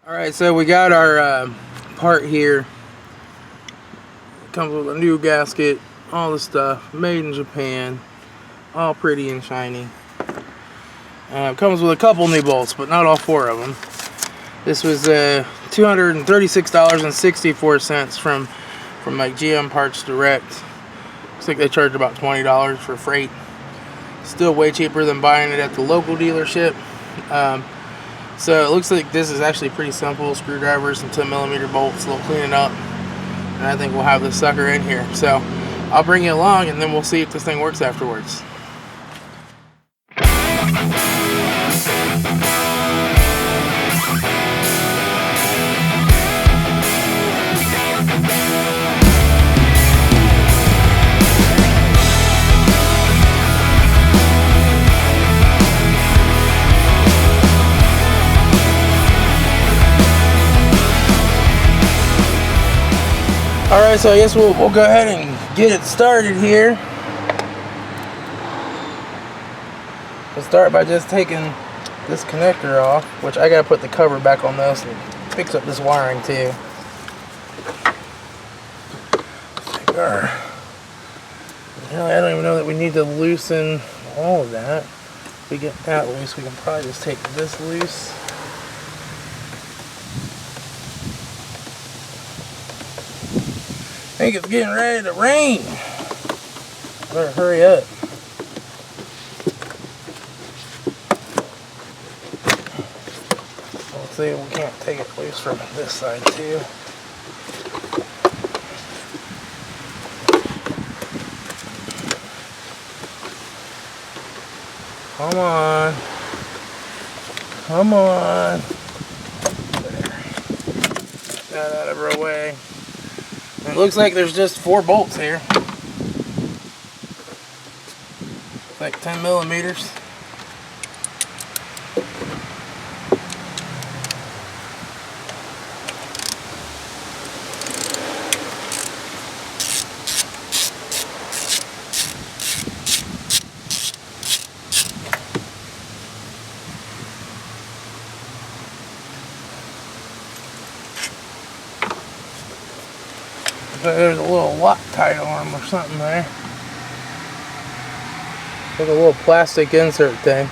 Alright, so we got our part here. It comes with a new gasket, all the stuff, made in Japan, all pretty and shiny. It comes with a couple new bolts, but not all four of them. This was $236.64 from like GM Parts Direct. Looks like they charge about $20 for freight. Still way cheaper than buying it at the local dealership. So it looks like this is actually pretty simple. Screwdrivers and 10mm bolts. They'll clean it up, and I think we'll have this sucker in here. So I'll bring you along, and then we'll see if this thing works afterwards. Alright, so I guess we'll go ahead and get it started here. We'll start by just taking this connector off, which I gotta put the cover back on this and fix up this wiring too. I don't even know that we need to loosen all of that. If we get that loose, we can probably just take this loose. I think it's getting ready to rain. Better hurry up. Let's see if we can't take it loose from this side too. Come on. Come on. There. Got out of our way. It looks like there's just 4 bolts here. Like 10mm. There's a little Loctite arm or something there. Like a little plastic insert thing.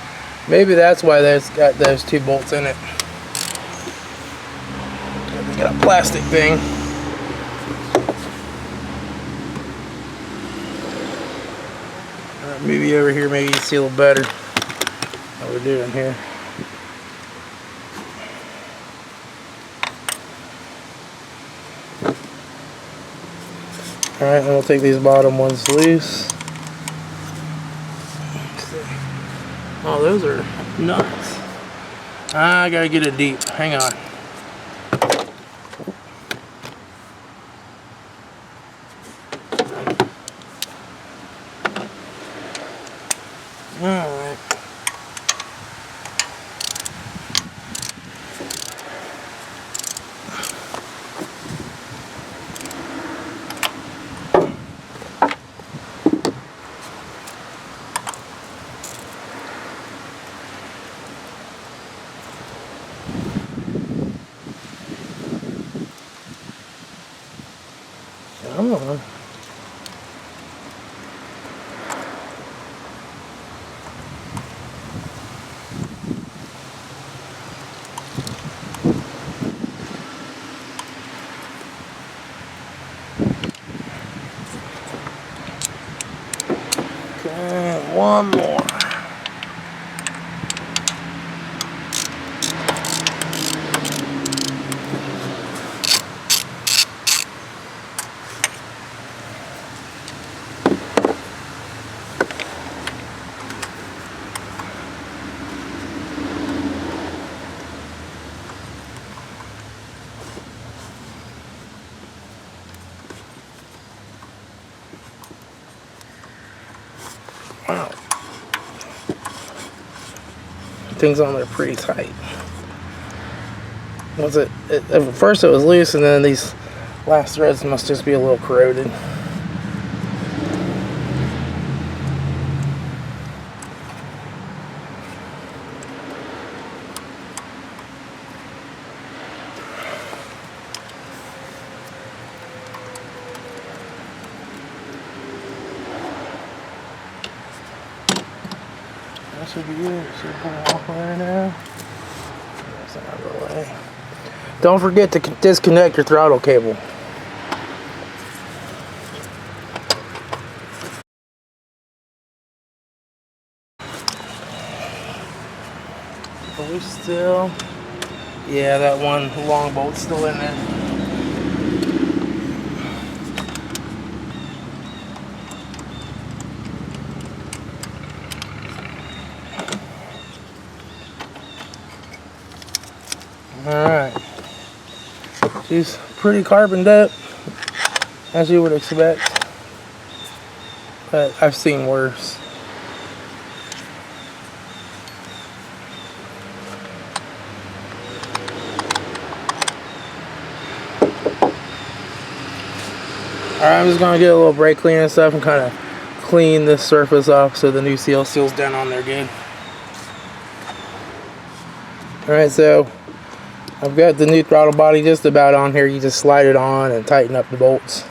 Maybe that's why that's got those 2 bolts in it. We got a plastic thing. Maybe over here, maybe you can see a little better what we're doing here. Alright, and we'll take these bottom ones loose. Oh, those are nuts. I gotta get it deep. Hang on. Alright. Come on. Okay, one more. Wow. Things on there pretty tight. Was it at first it was loose, and then these last threads must just be a little corroded. should be good. Should pull off there now. That's out of the way. Don't forget to disconnect your throttle cable. Are we still? Yeah, that one long bolt's still in there. Alright. She's pretty carboned up, as you would expect. But I've seen worse. Alright, I'm just going to get a little brake cleaner and stuff and kind of clean this surface off so the new seal seals down on there good. Alright, so I've got the new throttle body just about on here. You just slide it on and tighten up the bolts.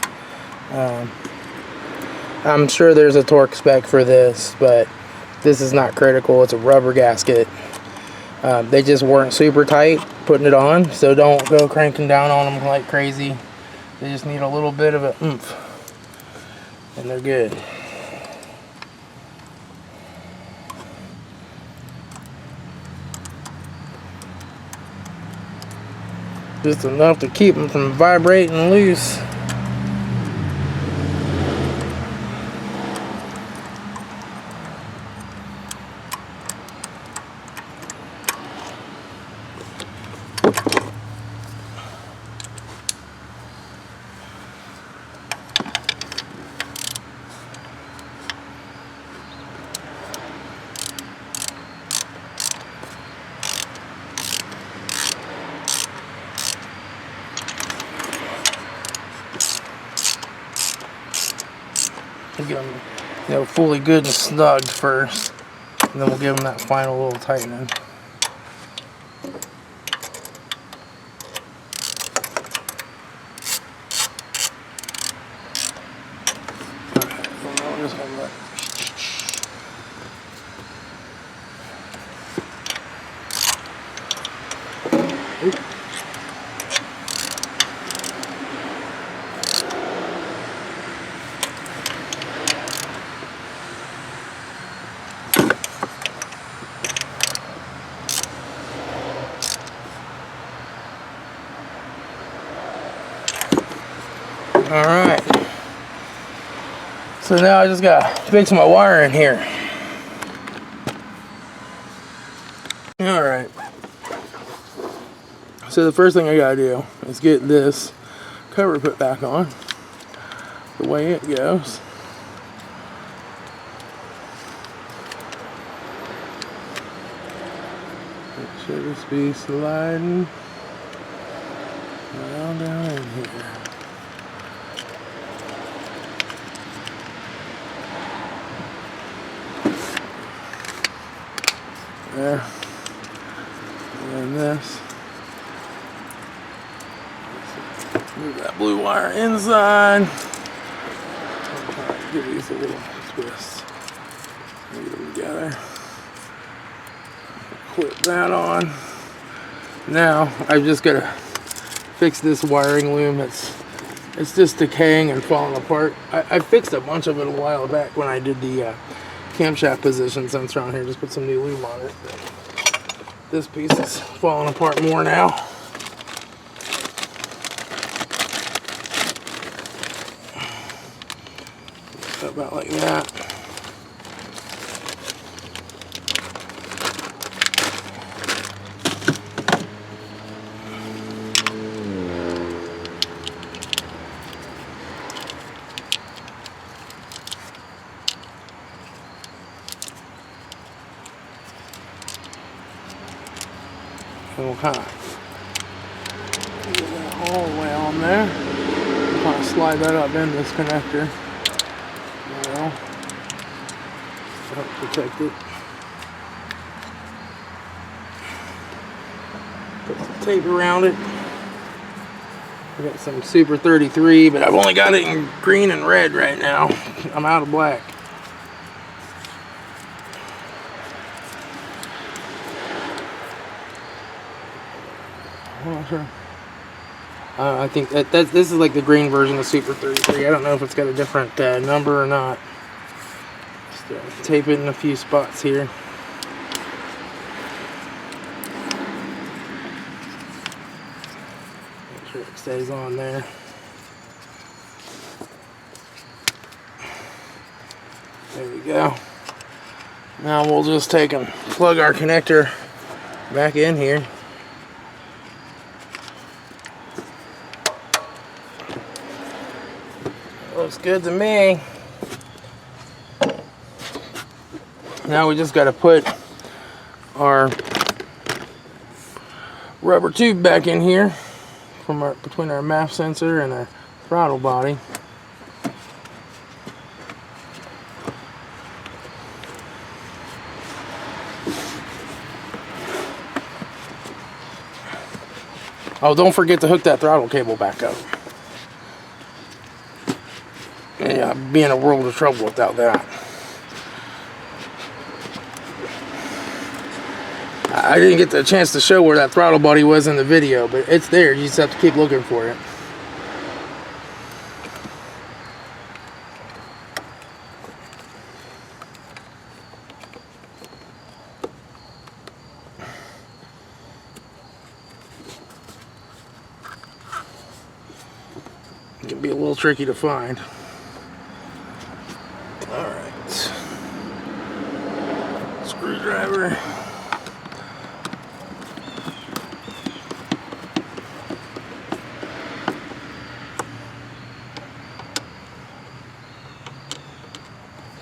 I'm sure there's a torque spec for this, but this is not critical. It's a rubber gasket. They just weren't super tight putting it on, so don't go cranking down on them like crazy. They just need a little bit of a oomph, and they're good. Just enough to keep them from vibrating loose. Get them, fully good and snugged first, and then we'll give them that final little tightening. Alright, so now I just gotta fix my wire in here. Alright, so the first thing I gotta do is get this cover put back on the way it goes. It should just be sliding around down in here. There, and this. Move that blue wire inside. Give these a little twist. Get them together. Clip that on. Now I've just got to fix this wiring loom. It's just decaying and falling apart. I fixed a bunch of it a while back when I did the camshaft position sensor on here. Just put some new lube on it. But this piece is falling apart more now. About like that. And we'll kind of get that all the way on there. We'll kind of slide that up in this connector. Well, to help protect it. Put some tape around it. I got some Super 33, but I've only got it in green and red right now. I'm out of black. I'm not sure. I think this is like the green version of Super 33. I don't know if it's got a different number or not. Just tape it in a few spots here. Make sure it stays on there. There we go. Now we'll just take and plug our connector back in here. Looks good to me. Now we just got to put our rubber tube back in here from between our MAF sensor and our throttle body. Oh, don't forget to hook that throttle cable back up. Yeah, I'd be in a world of trouble without that. I didn't get the chance to show where that throttle body was in the video, but it's there. You just have to keep looking for it. It can be a little tricky to find. Alright. Screwdriver.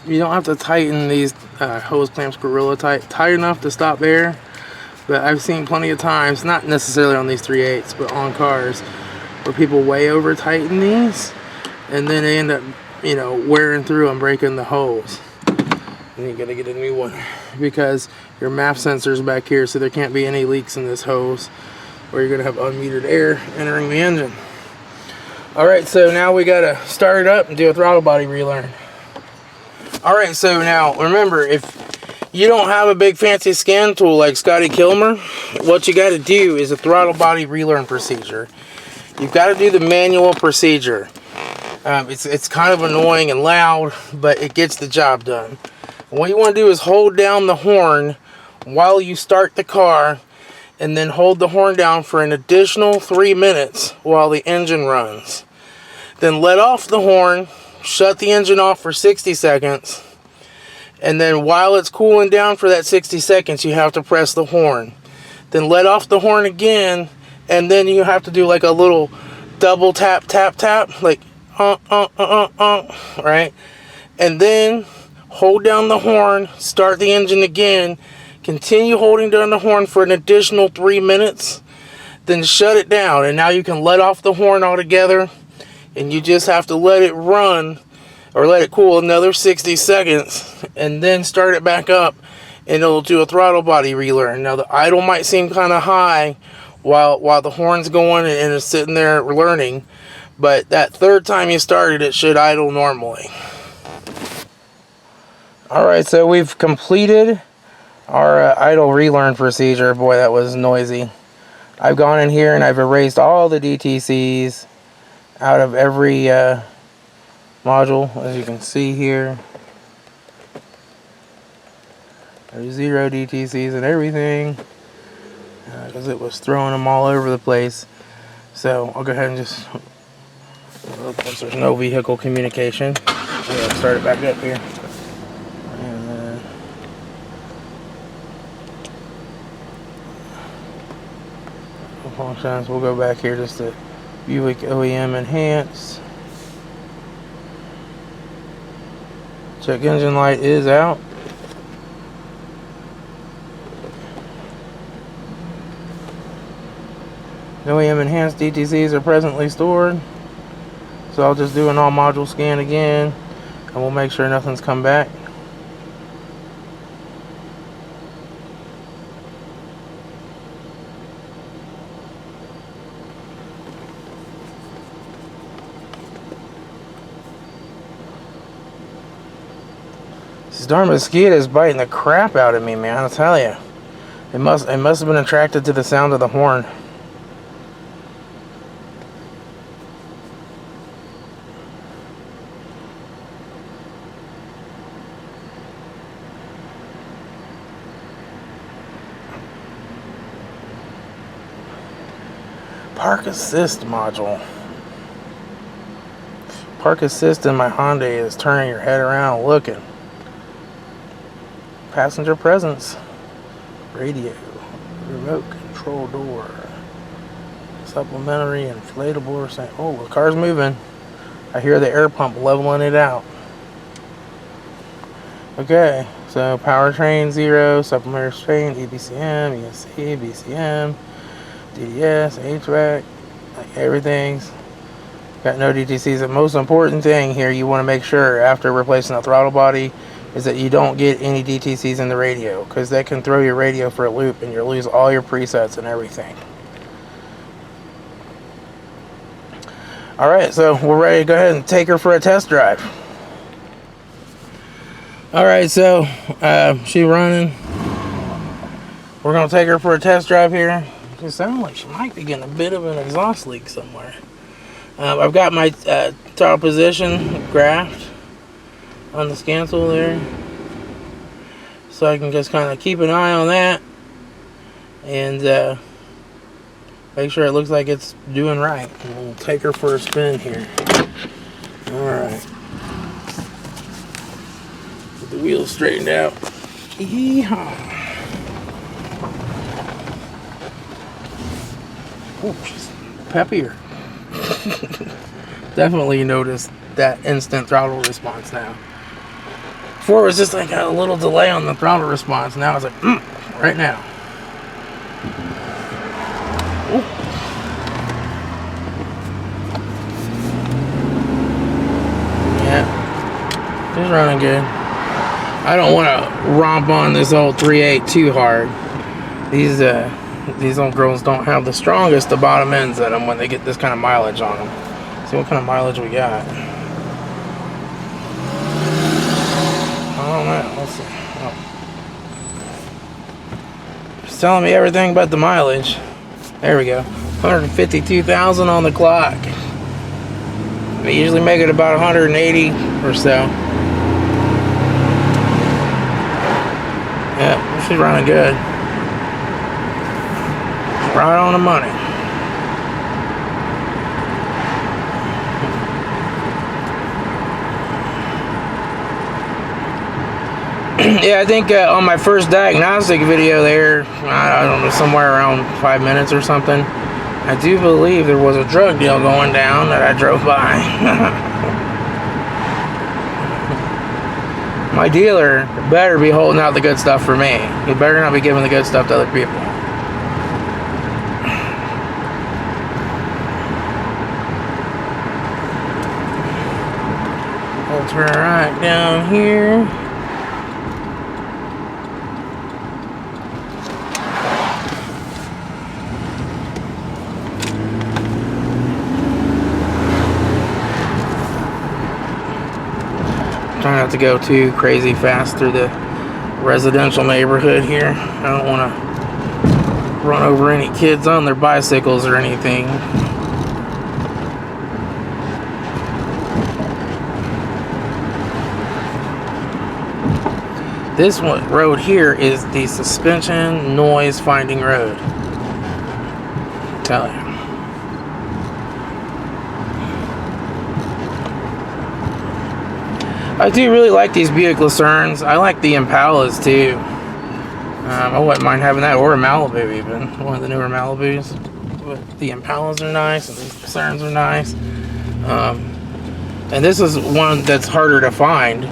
You don't have to tighten these hose clamps gorilla tight enough to stop air, but I've seen plenty of times, not necessarily on these 3/8s, but on cars, where people way over tighten these, and then they end up, you know, wearing through and breaking the hose. And you gotta get a new one because your MAF sensor's back here, so there can't be any leaks in this hose, or you're gonna have unmetered air entering the engine. Alright, so now we gotta start it up and do a throttle body relearn. Alright, so now remember, if you don't have a big fancy scan tool like Scotty Kilmer, what you got to do is a throttle body relearn procedure. You've got to do the manual procedure. It's kind of annoying and loud, but it gets the job done. And what you want to do is hold down the horn while you start the car, and then hold the horn down for an additional 3 minutes while the engine runs. Then let off the horn, shut the engine off for 60 seconds, and then while it's cooling down for that 60 seconds, you have to press the horn. Then let off the horn again, and then you have to do like a little double tap, tap, tap, like right? And then hold down the horn, start the engine again, continue holding down the horn for an additional 3 minutes, then shut it down, and now you can let off the horn altogether, and you just have to let it run or let it cool another 60 seconds, and then start it back up, and it'll do a throttle body relearn. Now the idle might seem kind of high while the horn's going and it's sitting there learning, but that third time you started, it should idle normally. Alright, so we've completed our idle relearn procedure. Boy, that was noisy. I've gone in here and I've erased all the DTCs out of every module, as you can see here. There's 0 DTCs and everything, because it was throwing them all over the place. So I'll go ahead and just, once there's no vehicle communication, I'll start it back up here. And then functions, we'll go back here just to Buick OEM Enhanced. Check engine light is out. OEM Enhanced DTCs are presently stored. So I'll just do an all module scan again, and we'll make sure nothing's come back. This darn mosquito is biting the crap out of me, man, I'll tell you. It must have been attracted to the sound of the horn. Park assist module. Park assist in my Hyundai is turning your head around looking. Passenger presence. Radio. Remote control door. Supplementary inflatable. Oh, the car's moving. I hear the air pump leveling it out. Okay, so powertrain 0, supplementary train, EBCM, ESC, BCM, DDS, HVAC, like everything's got no DTCs. The most important thing here you want to make sure after replacing the throttle body is that you don't get any DTCs in the radio, because that can throw your radio for a loop and you'll lose all your presets and everything. Alright, so we're ready to go ahead and take her for a test drive. Alright, so she's running. We're going to take her for a test drive here. It sounds like she might be getting a bit of an exhaust leak somewhere. I've got my throttle position graphed on the scansel there, so I can just kind of keep an eye on that and make sure it looks like it's doing right. And we'll take her for a spin here. Alright. Get the wheels straightened out. Yeehaw. Oh, she's peppier. Definitely noticed that instant throttle response now. Before it was just like a little delay on the throttle response. Now it's like, right now. Ooh. Yeah, she's running good. I don't want to romp on this old 3.8 too hard. These old girls don't have the strongest of bottom ends at them when they get this kind of mileage on them. See what kind of mileage we got. I don't know. Let's see. Oh. It's telling me everything but the mileage. There we go. 152,000 on the clock. They usually make it about 180 or so. Yeah, she's running good. Right on the money. Yeah, I think on my first diagnostic video there, I don't know, somewhere around 5 minutes or something, I do believe there was a drug deal going down that I drove by. My dealer better be holding out the good stuff for me. He better not be giving the good stuff to other people. We'll turn right down here. Try not to go too crazy fast through the residential neighborhood here. I don't want to run over any kids on their bicycles or anything. This road here is the suspension noise finding road. I'll tell you. I do really like these Buick Lucernes. I like the Impalas too. I wouldn't mind having that, or a Malibu even. One of the newer Malibus. But the Impalas are nice, and these Lucernes are nice. And this is one that's harder to find.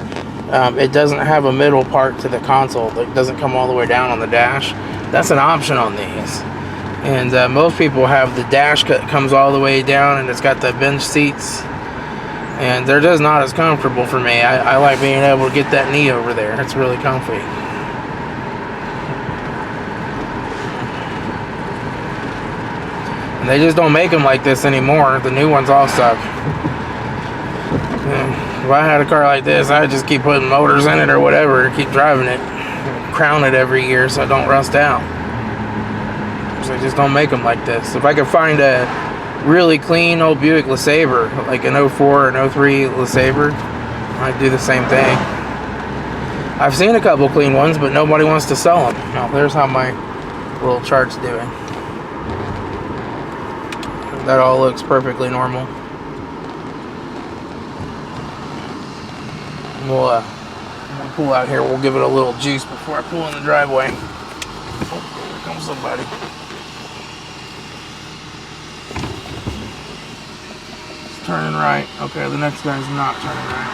It doesn't have a middle part to the console. It doesn't come all the way down on the dash. That's an option on these. And most people have the dash comes all the way down, and it's got the bench seats. And they're just not as comfortable for me. I like being able to get that knee over there. It's really comfy. And they just don't make them like this anymore. The new ones all suck. If I had a car like this, I'd just keep putting motors in it or whatever, keep driving it, crown it every year so I don't rust out. So they just don't make them like this. If I could find a really clean old Buick LeSabre, like an 04 or an 03 LeSabre, I'd do the same thing. I've seen a couple clean ones, but nobody wants to sell them. Now, there's how my little chart's doing. that all looks perfectly normal. We'll pull out here. We'll give it a little juice before I pull in the driveway. Oh, here comes somebody. It's turning right. Okay, the next guy's not turning right.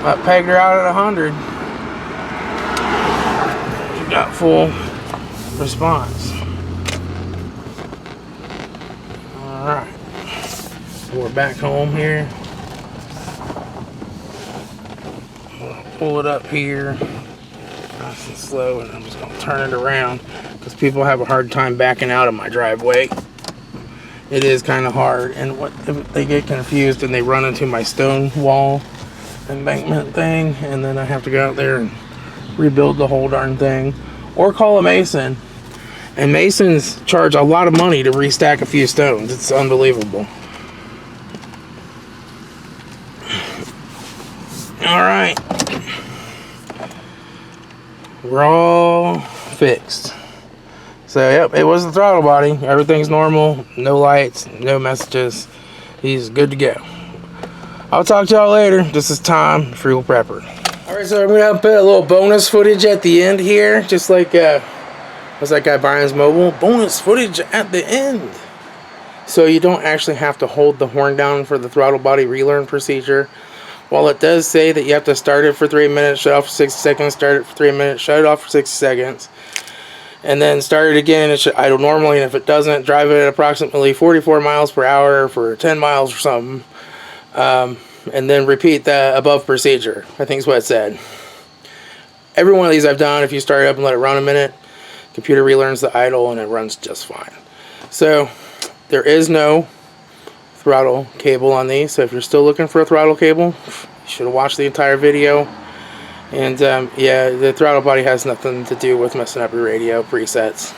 I pegged her out at 100. She got full response. Alright. We're back home here. Pull it up here nice and slow, and I'm just going to turn it around because people have a hard time backing out of my driveway. It is kind of hard, and if they get confused and they run into my stone wall embankment thing, and then I have to go out there and rebuild the whole darn thing, or call a mason. And masons charge a lot of money to restack a few stones. It's unbelievable. Alright. We're all fixed. So, yep, it was the throttle body. Everything's normal. No lights, no messages. He's good to go. I'll talk to y'all later. This is Tom, Frugal Prepper. Alright, so I'm going to put a little bonus footage at the end here. Just like, what's that guy, Brian's Mobile? Bonus footage at the end. So you don't actually have to hold the horn down for the throttle body relearn procedure. While it does say that you have to start it for 3 minutes, shut off for 60 seconds, start it for 3 minutes, shut it off for 60 seconds, and then start it again, it should idle normally, and if it doesn't, drive it at approximately 44 miles per hour for 10 miles or something, and then repeat the above procedure, I think is what it said. Every one of these I've done, if you start it up and let it run a minute, computer relearns the idle and it runs just fine. So there is no throttle cable on these, so if you're still looking for a throttle cable, you should have watched the entire video. And yeah, the throttle body has nothing to do with messing up your radio presets.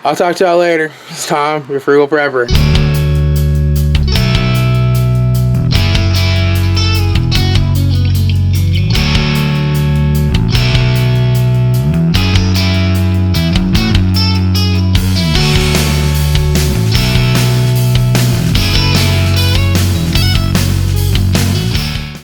I'll talk to y'all later. It's Tom, your Frugal Prepper.